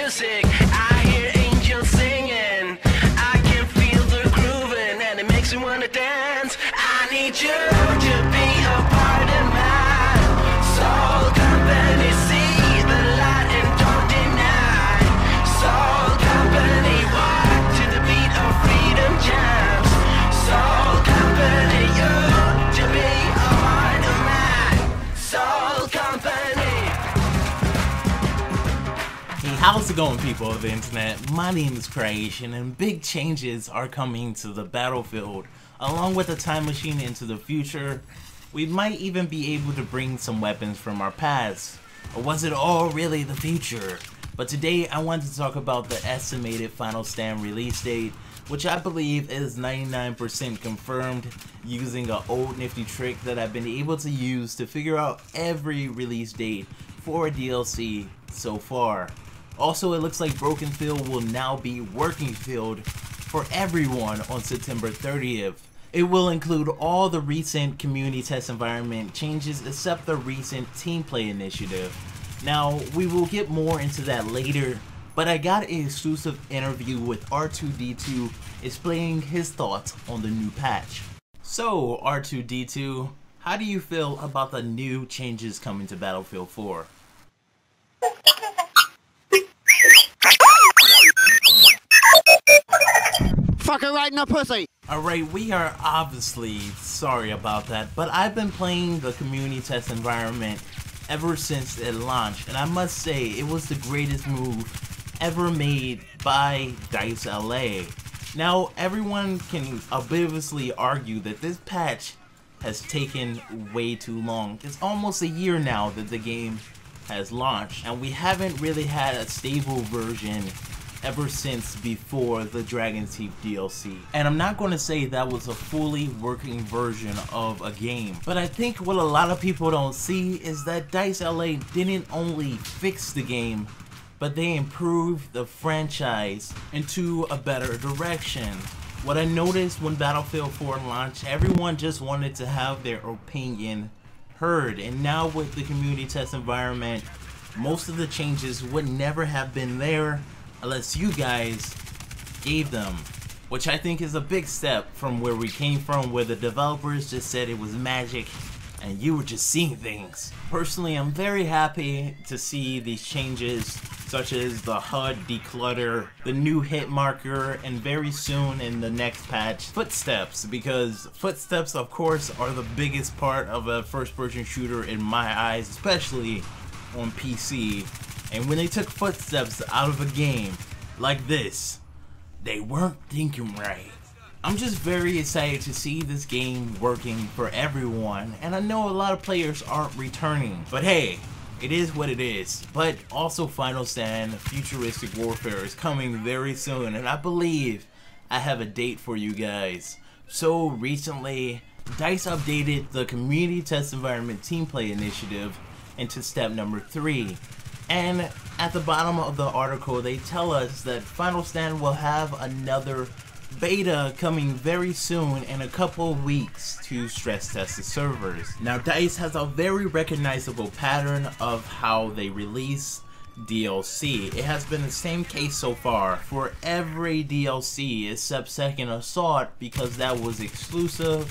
music. I hear angels singing. I can feel the grooving, and it makes me wanna dance. I need you to be a part of my soul company. See the light and don't deny. Soul company, walk to the beat of freedom jams. Soul company, you to be a part of my soul company. Hey, how's it going, people of the internet? My name is Creation, and big changes are coming to the battlefield. Along with a time machine into the future, we might even be able to bring some weapons from our past. Or was it all really the future? But today I wanted to talk about the estimated Final Stand release date, which I believe is 99% confirmed using an old nifty trick that I've been able to use to figure out every release date for a DLC so far. Also, it looks like Broken Field will now be Working Field for everyone on September 30th. It will include all the recent community test environment changes except the recent team play initiative. Now, we will get more into that later, but I got an exclusive interview with R2-D2 explaining his thoughts on the new patch. So, R2-D2, how do you feel about the new changes coming to Battlefield 4? Fucking right in the pussy! Alright, we are obviously sorry about that, but I've been playing the community test environment ever since it launched, and I must say it was the greatest move ever made by DICE LA. Now, everyone can obviously argue that this patch has taken way too long. It's almost a year now that the game has launched, and we haven't really had a stable version ever since before the Dragon's Teeth DLC. And I'm not going to say that was a fully working version of a game, but I think what a lot of people don't see is that DICE LA didn't only fix the game, but they improved the franchise into a better direction. What I noticed when Battlefield 4 launched, everyone just wanted to have their opinion heard, and now with the community test environment, most of the changes would never have been there unless you guys gave them, which I think is a big step from where we came from, where the developers just said it was magic and you were just seeing things. Personally, I'm very happy to see these changes, such as the HUD declutter, the new hit marker, and very soon in the next patch, footsteps, because footsteps of course are the biggest part of a first person shooter in my eyes, especially on PC. And when they took footsteps out of a game like this, they weren't thinking right. I'm just very excited to see this game working for everyone, and I know a lot of players aren't returning, but hey, it is what it is. But also Final Stand Futuristic Warfare is coming very soon, and I believe I have a date for you guys. So recently, DICE updated the Community Test Environment Team Play Initiative into step number 3. And at the bottom of the article, they tell us that Final Stand will have another beta coming very soon in a couple of weeks to stress test the servers. Now, DICE has a very recognizable pattern of how they release DLC. It has been the same case so far for every DLC except Second Assault, because that was exclusive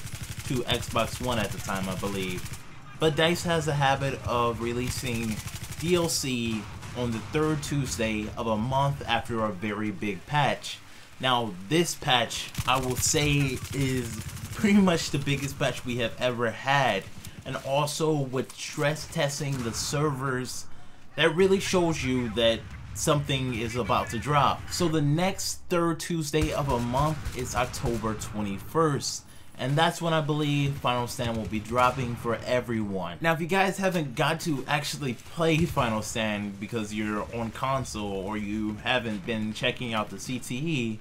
to Xbox One at the time, I believe. But DICE has a habit of releasing DLC on the third Tuesday of a month after a very big patch. Now, this patch, I will say, is pretty much the biggest patch we have ever had, and also with stress testing the servers, that really shows you that something is about to drop. So the next third Tuesday of a month is October 21st. And that's when I believe Final Stand will be dropping for everyone. Now, if you guys haven't got to actually play Final Stand because you're on console or you haven't been checking out the CTE,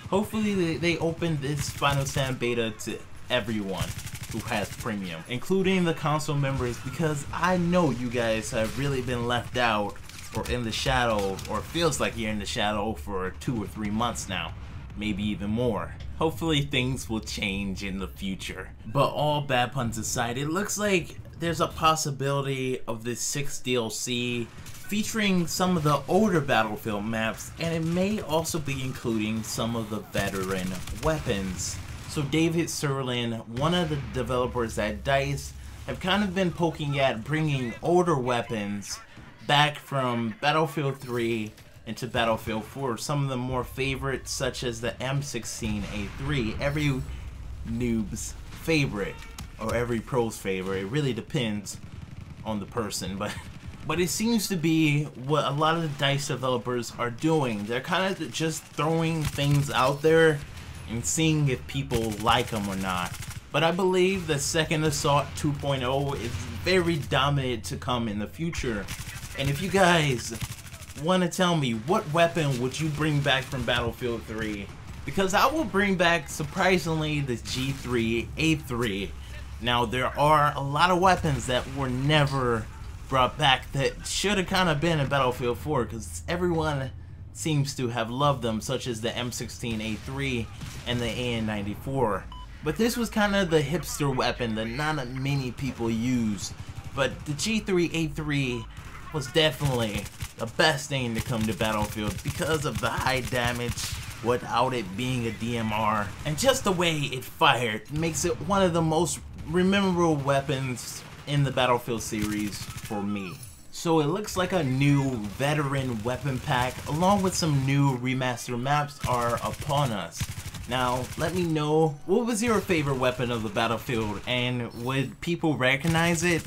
hopefully they open this Final Stand beta to everyone who has premium, including the console members, because I know you guys have really been left out or in the shadow, or feels like you're in the shadow for 2 or 3 months now, maybe even more. Hopefully things will change in the future. But all bad puns aside, it looks like there's a possibility of this 6th DLC featuring some of the older Battlefield maps, and it may also be including some of the veteran weapons. So David Sirlin, one of the developers at DICE, have kind of been poking at bringing older weapons back from Battlefield 3 into Battlefield 4. Some of the more favorites, such as the M16A3, every noob's favorite, or every pro's favorite. It really depends on the person, but it seems to be what a lot of the DICE developers are doing. They're kind of just throwing things out there and seeing if people like them or not. But I believe the Second Assault 2.0 is very dominant to come in the future. And if you guys want to tell me, what weapon would you bring back from Battlefield 3? Because I will bring back, surprisingly, the G3A3. Now, there are a lot of weapons that were never brought back that should have kind of been in Battlefield 4, because everyone seems to have loved them, such as the M16A3 and the AN94. But this was kind of the hipster weapon that not many people use. But the G3A3 was definitely the best thing to come to Battlefield because of the high damage without it being a DMR. And just the way it fired makes it one of the most memorable weapons in the Battlefield series for me. So it looks like a new veteran weapon pack along with some new remastered maps are upon us. Now, let me know, what was your favorite weapon of the Battlefield, and would people recognize it?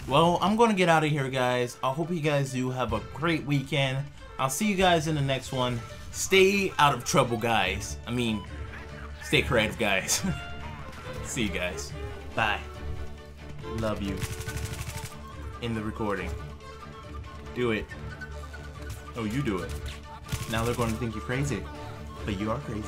Well, I'm going to get out of here, guys. I hope you guys do have a great weekend. I'll see you guys in the next one. Stay out of trouble, guys. I mean, stay creative, guys. See you guys. Bye. Love you. In the recording. Do it. Oh, you do it. Now they're going to think you're crazy. But you are crazy.